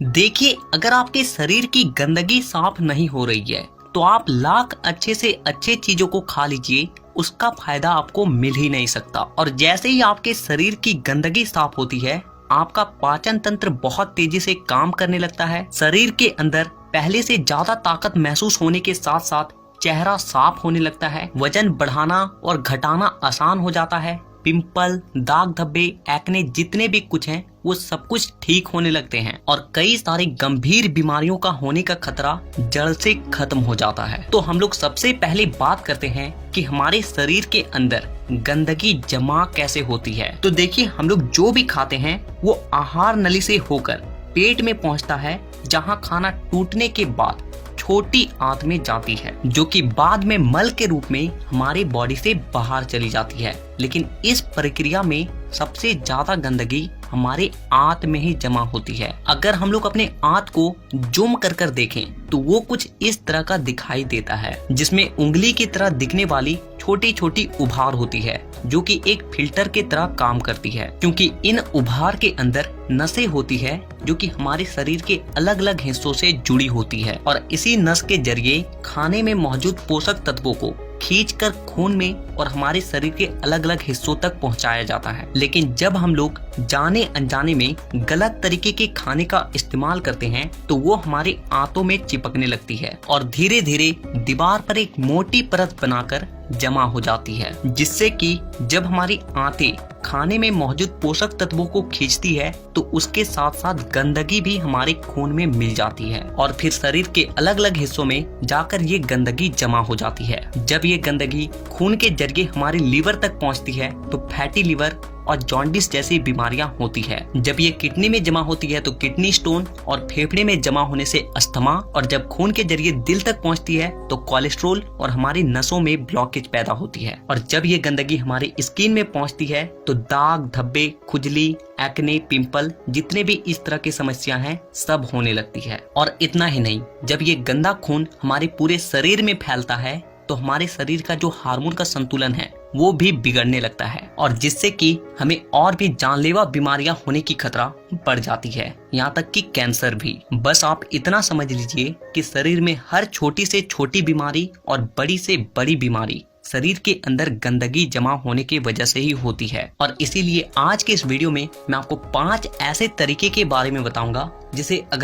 देखिए, अगर आपके शरीर की गंदगी साफ नहीं हो रही है तो आप लाख अच्छे से अच्छे चीजों को खा लीजिए, उसका फायदा आपको मिल ही नहीं सकता। और जैसे ही आपके शरीर की गंदगी साफ होती है, आपका पाचन तंत्र बहुत तेजी से काम करने लगता है। शरीर के अंदर पहले से ज्यादा ताकत महसूस होने के साथ साथ चेहरा साफ होने लगता है। वजन बढ़ाना और घटाना आसान हो जाता है। पिंपल, दाग धब्बे, एक्ने जितने भी कुछ हैं वो सब कुछ ठीक होने लगते हैं और कई सारी गंभीर बीमारियों का होने का खतरा जड़ से खत्म हो जाता है। तो हम लोग सबसे पहले बात करते हैं कि हमारे शरीर के अंदर गंदगी जमा कैसे होती है। तो देखिए, हम लोग जो भी खाते हैं वो आहार नली से होकर पेट में पहुंचता है, जहां खाना टूटने के बाद छोटी आंत में जाती है, जो कि बाद में मल के रूप में हमारे बॉडी से बाहर चली जाती है। लेकिन इस प्रक्रिया में सबसे ज्यादा गंदगी हमारे आंत में ही जमा होती है। अगर हम लोग अपने आंत को जूम कर देखें तो वो कुछ इस तरह का दिखाई देता है, जिसमें उंगली की तरह दिखने वाली छोटी छोटी उभार होती है, जो कि एक फिल्टर की तरह काम करती है, क्योंकि इन उभार के अंदर नसें होती है जो कि हमारे शरीर के अलग अलग हिस्सों से जुड़ी होती है और इसी नस के जरिए खाने में मौजूद पोषक तत्वों को खींचकर खून में और हमारे शरीर के अलग अलग हिस्सों तक पहुंचाया जाता है। लेकिन जब हम लोग जाने अनजाने में गलत तरीके के खाने का इस्तेमाल करते हैं तो वो हमारे आंतों में चिपकने लगती है और धीरे धीरे दीवार पर एक मोटी परत बनाकर जमा हो जाती है, जिससे कि जब हमारी आंतें खाने में मौजूद पोषक तत्वों को खींचती है तो उसके साथ साथ गंदगी भी हमारे खून में मिल जाती है और फिर शरीर के अलग अलग हिस्सों में जाकर ये गंदगी जमा हो जाती है। जब ये गंदगी खून के जरिए हमारे लीवर तक पहुंचती है तो फैटी लीवर और जॉन्डिस जैसी बीमारियां होती है। जब ये किडनी में जमा होती है तो किडनी स्टोन और फेफड़े में जमा होने से अस्थमा, और जब खून के जरिए दिल तक पहुंचती है तो कोलेस्ट्रोल और हमारी नसों में ब्लॉकेज पैदा होती है। और जब ये गंदगी हमारी स्किन में पहुंचती है तो दाग धब्बे, खुजली, एक्ने, पिंपल जितने भी इस तरह की समस्या हैं सब होने लगती है। और इतना ही नहीं, जब ये गंदा खून हमारे पूरे शरीर में फैलता है तो हमारे शरीर का जो हार्मोन का संतुलन है वो भी बिगड़ने लगता है और जिससे कि हमें और भी जानलेवा बीमारियां होने की खतरा बढ़ जाती है, यहाँ तक कि कैंसर भी। बस आप इतना समझ लीजिए कि शरीर में हर छोटी से छोटी बीमारी और बड़ी से बड़ी बीमारी शरीर के अंदर गंदगी जमा होने की वजह से ही होती है। और इसीलिए आज के इस वीडियो में मैं आपको 5 ऐसे तरीके के बारे में बताऊंगा जिसे अगर